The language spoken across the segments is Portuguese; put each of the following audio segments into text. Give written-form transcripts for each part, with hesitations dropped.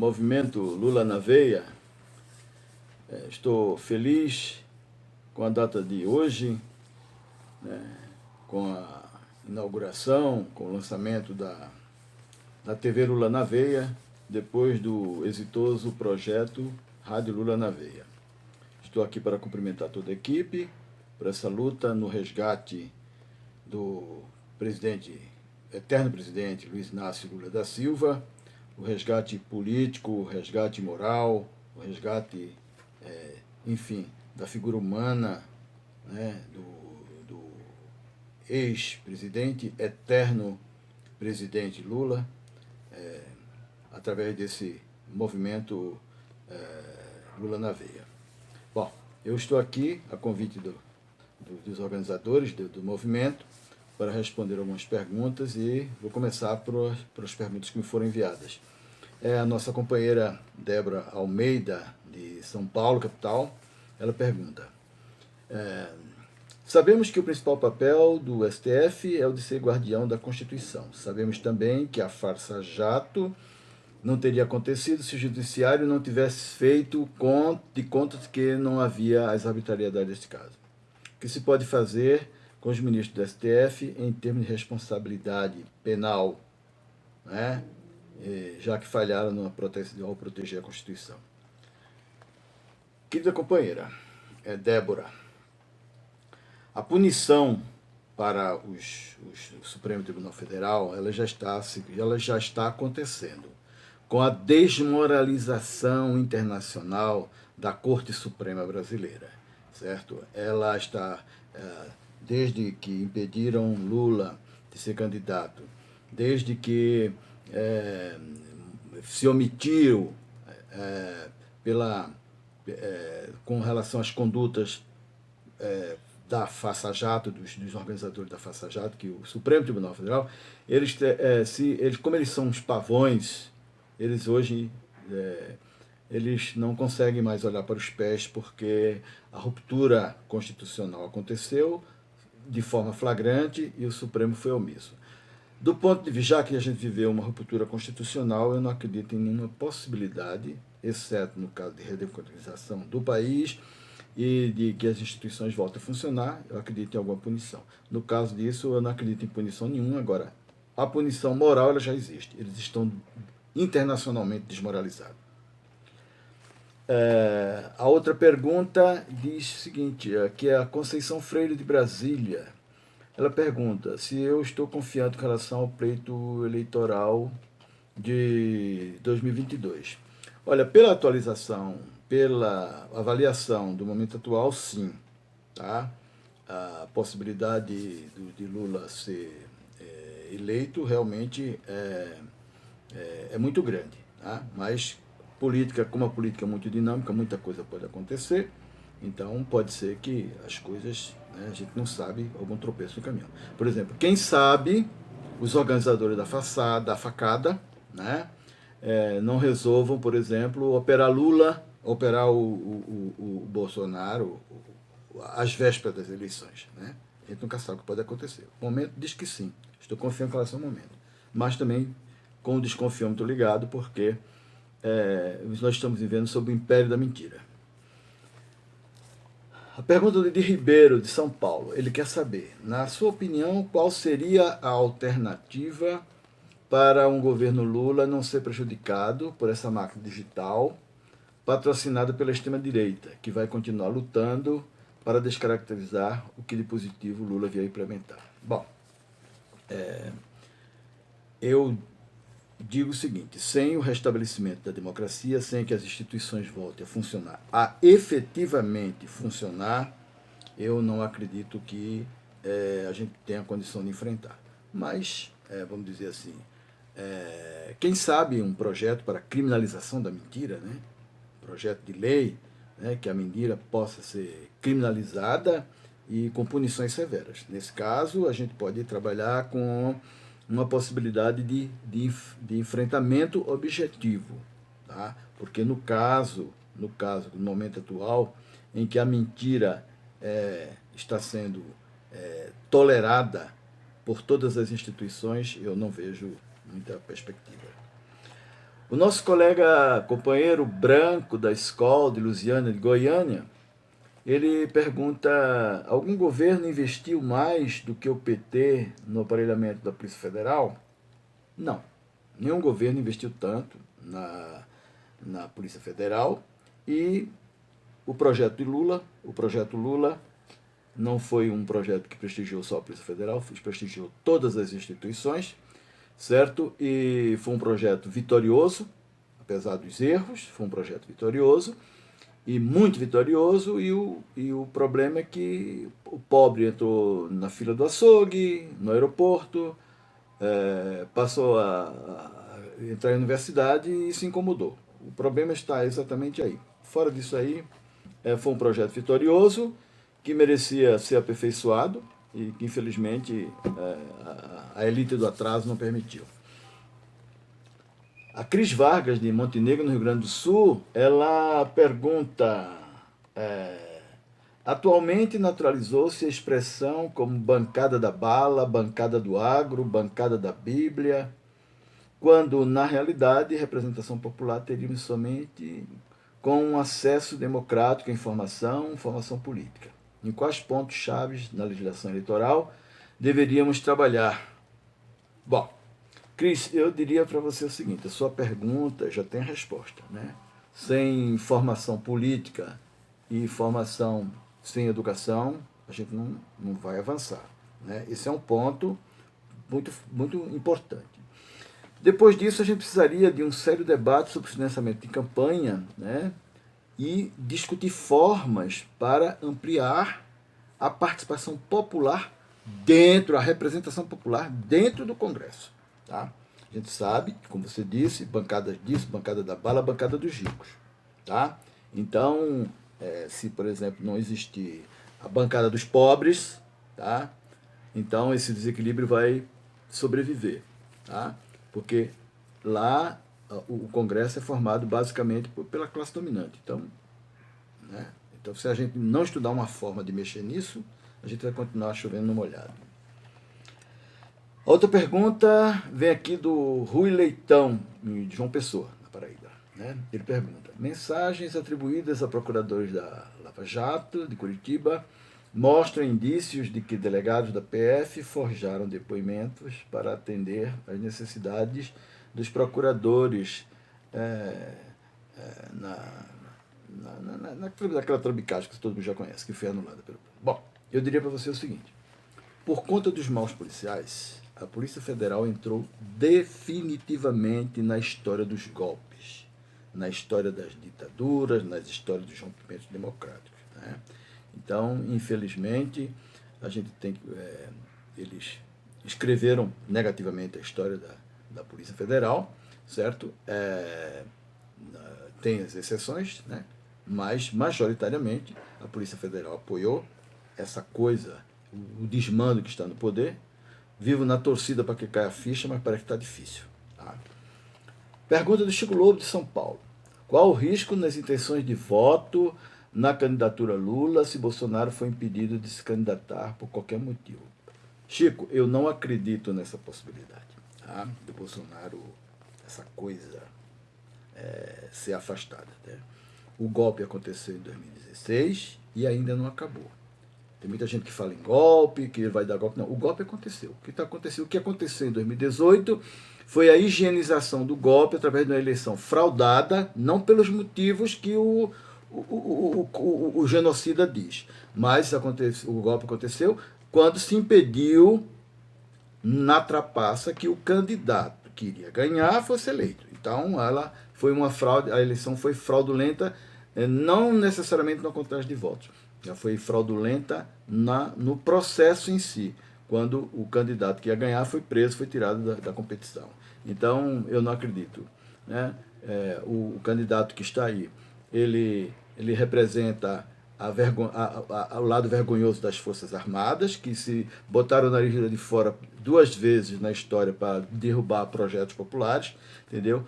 movimento Lula na Veia. Estou feliz com a data de hoje, né, com a inauguração, com o lançamento da TV Lula na Veia, depois do exitoso projeto Rádio Lula na Veia. Estou aqui para cumprimentar toda a equipe por essa luta no resgate do eterno presidente Luiz Inácio Lula da Silva, o resgate político, o resgate moral, o resgate, enfim, da figura humana, né, do ex-presidente, eterno presidente Lula, através desse movimento Lula na Veia. Bom, eu estou aqui a convite dos organizadores do movimento para responder algumas perguntas e vou começar por as perguntas que me foram enviadas. A nossa companheira Débora Almeida, de São Paulo, capital, ela pergunta: sabemos que o principal papel do STF é o de ser guardião da Constituição. Sabemos também que a farsa-jato não teria acontecido se o judiciário não tivesse feito de conta de que não havia as arbitrariedades deste caso. O que se pode fazer com os ministros do STF em termos de responsabilidade penal, né, já que falharam ao proteger a Constituição? Querida companheira, Débora, a punição para o Supremo Tribunal Federal ela já está acontecendo, com a desmoralização internacional da Corte Suprema Brasileira, certo? Ela está, desde que impediram Lula de ser candidato, desde que se omitiu com relação às condutas da Farsa-Jato, dos organizadores da Farsa-Jato, que o Supremo Tribunal Federal, como eles são uns pavões, eles hoje eles não conseguem mais olhar para os pés, porque a ruptura constitucional aconteceu de forma flagrante e o Supremo foi omisso. Do ponto de vista, já que a gente viveu uma ruptura constitucional, eu não acredito em nenhuma possibilidade, exceto no caso de redemocratização do país e de que as instituições voltem a funcionar, eu acredito em alguma punição. No caso disso, eu não acredito em punição nenhuma. Agora, a punição moral ela já existe. Eles estão internacionalmente desmoralizados. A outra pergunta diz o seguinte, que é a Conceição Freire de Brasília. Ela pergunta se eu estou confiante com relação ao pleito eleitoral de 2022. Olha, pela atualização, pela avaliação do momento atual, sim. Tá? A possibilidade de Lula ser eleito realmente é muito grande. Tá? Mas como a política é muito dinâmica, muita coisa pode acontecer. Então, pode ser que as coisas, né, a gente não sabe, algum tropeço no caminho. Por exemplo, quem sabe os organizadores da facada, né, não resolvam, por exemplo, operar o Bolsonaro às vésperas das eleições. Né? A gente nunca sabe o que pode acontecer. O momento diz que sim. Estou confiando com relação ao momento. Mas também com o desconfiômetro ligado, porque nós estamos vivendo sob o império da mentira. A pergunta do Edir Ribeiro, de São Paulo. Ele quer saber, na sua opinião, qual seria a alternativa para um governo Lula não ser prejudicado por essa máquina digital patrocinada pela extrema-direita, que vai continuar lutando para descaracterizar o que de positivo Lula vier implementar? Bom, eu digo o seguinte: sem o restabelecimento da democracia, sem que as instituições voltem a funcionar, a efetivamente funcionar, eu não acredito que a gente tenha condição de enfrentar. Mas, vamos dizer assim, quem sabe um projeto para a criminalização da mentira, né? Projeto de lei, né, que a mentira possa ser criminalizada e com punições severas. Nesse caso, a gente pode trabalhar com uma possibilidade de enfrentamento objetivo, tá? Porque no momento atual, em que a mentira está sendo tolerada por todas as instituições, eu não vejo muita perspectiva. O nosso colega, companheiro branco da escola de Lusiânia, de Goiânia, ele pergunta: algum governo investiu mais do que o PT no aparelhamento da Polícia Federal? Não. Nenhum governo investiu tanto na Polícia Federal. E o projeto Lula não foi um projeto que prestigiou só a Polícia Federal, prestigiou todas as instituições, certo? E foi um projeto vitorioso, apesar dos erros, foi um projeto vitorioso, e muito vitorioso, e o problema é que o pobre entrou na fila do açougue, no aeroporto, passou a entrar em universidade e se incomodou. O problema está exatamente aí. Fora disso aí, foi um projeto vitorioso, que merecia ser aperfeiçoado, e que infelizmente a elite do atraso não permitiu. A Cris Vargas, de Montenegro, no Rio Grande do Sul, ela pergunta: atualmente naturalizou-se a expressão como bancada da bala, bancada do agro, bancada da Bíblia, quando, na realidade, representação popular teríamos somente com um acesso democrático à informação, formação política. Em quais pontos chaves na legislação eleitoral deveríamos trabalhar? Bom, Cris, eu diria para você o seguinte: a sua pergunta já tem a resposta, né? Sem formação política e formação sem educação, a gente não vai avançar, né? Esse é um ponto muito importante. Depois disso, a gente precisaria de um sério debate sobre financiamento de campanha, né? E discutir formas para ampliar a participação popular dentro, a representação popular dentro do Congresso. Tá? A gente sabe, como você disse, bancada disso, bancada da bala, bancada dos ricos. Tá? Então, se, por exemplo, não existir a bancada dos pobres, tá? Então esse desequilíbrio vai sobreviver. Tá? Porque lá o Congresso é formado basicamente pela classe dominante. Então, né? Então, se a gente não estudar uma forma de mexer nisso, a gente vai continuar chovendo no molhado. Outra pergunta vem aqui do Rui Leitão, de João Pessoa, na Paraíba. Né? Ele pergunta: mensagens atribuídas a procuradores da Lava Jato, de Curitiba, mostram indícios de que delegados da PF forjaram depoimentos para atender às necessidades dos procuradores naquela trambicagem que todo mundo já conhece, que foi anulada pelo... Bom, eu diria para você o seguinte: por conta dos maus policiais, a Polícia Federal entrou definitivamente na história dos golpes, na história das ditaduras, nas histórias dos rompimentos democráticos. Né? Então, infelizmente, a gente tem eles escreveram negativamente a história da Polícia Federal, certo? Tem as exceções, né? Mas, majoritariamente, a Polícia Federal apoiou essa coisa, o desmando que está no poder. Vivo na torcida para que caia a ficha, mas parece que está difícil. Tá? Pergunta do Chico Lobo, de São Paulo: qual o risco nas intenções de voto na candidatura Lula se Bolsonaro for impedido de se candidatar por qualquer motivo? Chico, eu não acredito nessa possibilidade, tá? Do Bolsonaro, essa coisa, ser afastada. Né? O golpe aconteceu em 2016 e ainda não acabou. Tem muita gente que fala em golpe, que ele vai dar golpe. Não, o golpe aconteceu. O que aconteceu em 2018 foi a higienização do golpe através de uma eleição fraudada, não pelos motivos que o genocida diz. Mas o golpe aconteceu quando se impediu, na trapaça, que o candidato que iria ganhar fosse eleito. Então, ela foi uma fraude, a eleição foi fraudulenta, não necessariamente na contagem de votos. Ela foi fraudulenta no processo em si, quando o candidato que ia ganhar foi preso, foi tirado da competição. Então, eu não acredito. Né? O candidato que está aí, ele representa o lado vergonhoso das Forças Armadas, que se botaram na nariz de fora 2 vezes na história para derrubar projetos populares, entendeu?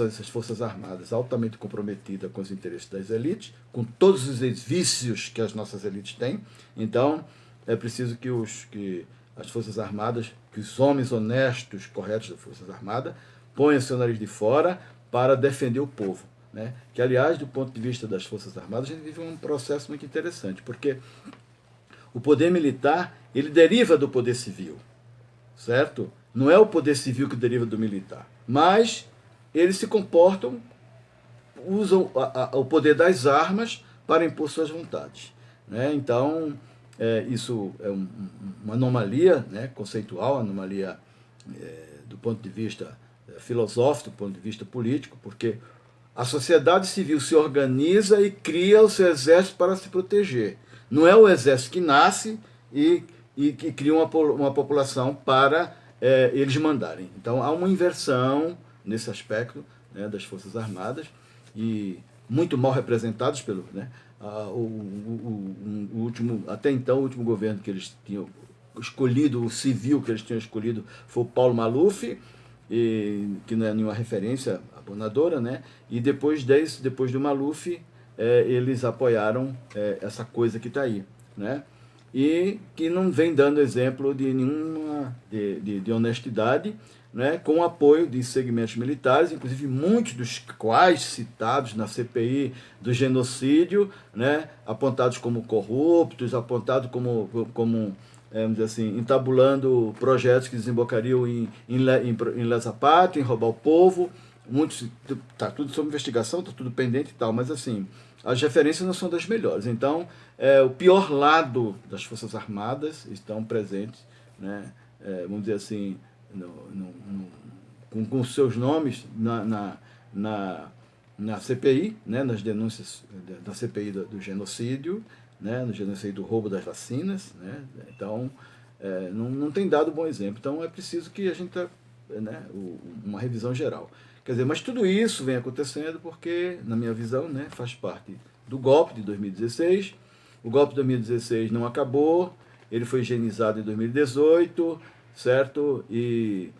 Essas Forças Armadas altamente comprometida com os interesses das elites, com todos os vícios que as nossas elites têm. Então, é preciso que as Forças Armadas, que os homens honestos, corretos das Forças Armadas, ponham seu nariz de fora, para defender o povo, né? Que, aliás, do ponto de vista das Forças Armadas, a gente vive um processo muito interessante, porque o poder militar, ele deriva do poder civil, certo? Não é o poder civil que deriva do militar, mas eles se comportam, usam o poder das armas para impor suas vontades, né? Então, isso é uma anomalia, né, conceitual, anomalia do ponto de vista filosófico, do ponto de vista político, porque a sociedade civil se organiza e cria o seu exército para se proteger. Não é o exército que nasce e que cria uma população para eles mandarem. Então há uma inversão nesse aspecto, né, das Forças Armadas, e muito mal representados pelo, né, o último, até então o último governo que eles tinham escolhido, o civil que eles tinham escolhido foi o Paulo Maluf, que não é nenhuma referência abonadora, né? E depois do Maluf, eles apoiaram essa coisa que está aí, né? E que não vem dando exemplo de nenhuma de honestidade, né? Com o apoio de segmentos militares, inclusive muitos dos quais citados na CPI do genocídio, né? Apontados como corruptos, apontados como vamos dizer assim, entabulando projetos que desembocariam em lesa pátria, em roubar o povo. Muitos, está tudo sob investigação, está tudo pendente e tal, mas assim, as referências não são das melhores. Então, o pior lado das Forças Armadas estão presentes, né, vamos dizer assim, com seus nomes na CPI, né, nas denúncias da CPI do genocídio, né, no genocídio do roubo das vacinas, né? Então não tem dado bom exemplo. Então é preciso que a gente né, uma revisão geral. Quer dizer, mas tudo isso vem acontecendo porque, na minha visão, né, faz parte do golpe de 2016. O golpe de 2016 não acabou, ele foi higienizado em 2018, certo? E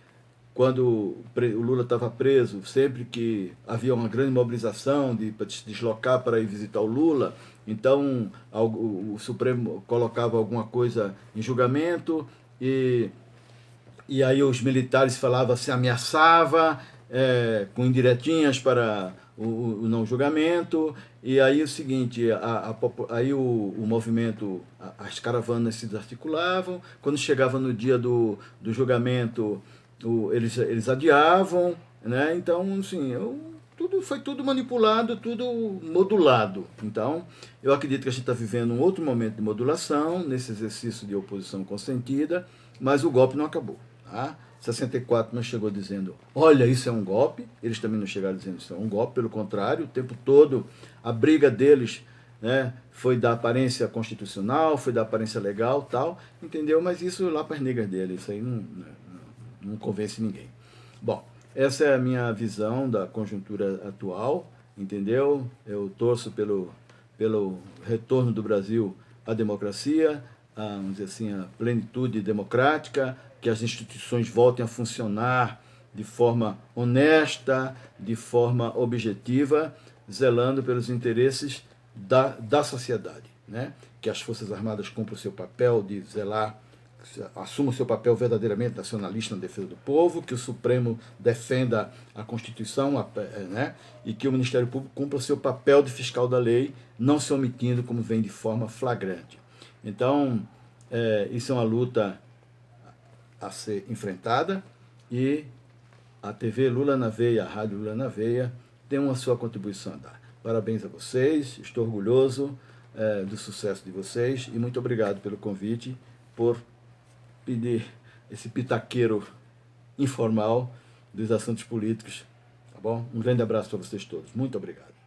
quando o Lula estava preso, sempre que havia uma grande mobilização para se deslocar para ir visitar o Lula, então o Supremo colocava alguma coisa em julgamento e aí os militares falavam, se ameaçava com indiretinhas para o não julgamento, e aí o seguinte, aí o movimento, as caravanas se desarticulavam, quando chegava no dia do julgamento, eles adiavam, né? Então, assim, foi tudo manipulado, tudo modulado. Então, eu acredito que a gente está vivendo um outro momento de modulação, nesse exercício de oposição consentida, mas o golpe não acabou. Tá? 64 não chegou dizendo, olha, isso é um golpe. Eles também não chegaram dizendo isso é um golpe, pelo contrário, o tempo todo a briga deles, né, foi da aparência constitucional, foi da aparência legal, tal, entendeu? Mas isso lá para as negras dele, isso aí não convence ninguém. Bom, essa é a minha visão da conjuntura atual, entendeu? Eu torço pelo retorno do Brasil à democracia, vamos dizer assim, a plenitude democrática, que as instituições voltem a funcionar de forma honesta, de forma objetiva, zelando pelos interesses da sociedade, né? Que as Forças Armadas cumpram o seu papel de zelar, assumam o seu papel verdadeiramente nacionalista na defesa do povo, que o Supremo defenda a Constituição, né? E que o Ministério Público cumpra o seu papel de fiscal da lei, não se omitindo como vem de forma flagrante. Então, isso é uma luta a ser enfrentada e a TV Lula na Veia, a Rádio Lula na Veia, tem uma sua contribuição a dar. Parabéns a vocês, estou orgulhoso do sucesso de vocês e muito obrigado pelo convite, por pedir esse pitaqueiro informal dos assuntos políticos, tá bom? Um grande abraço para vocês todos. Muito obrigado.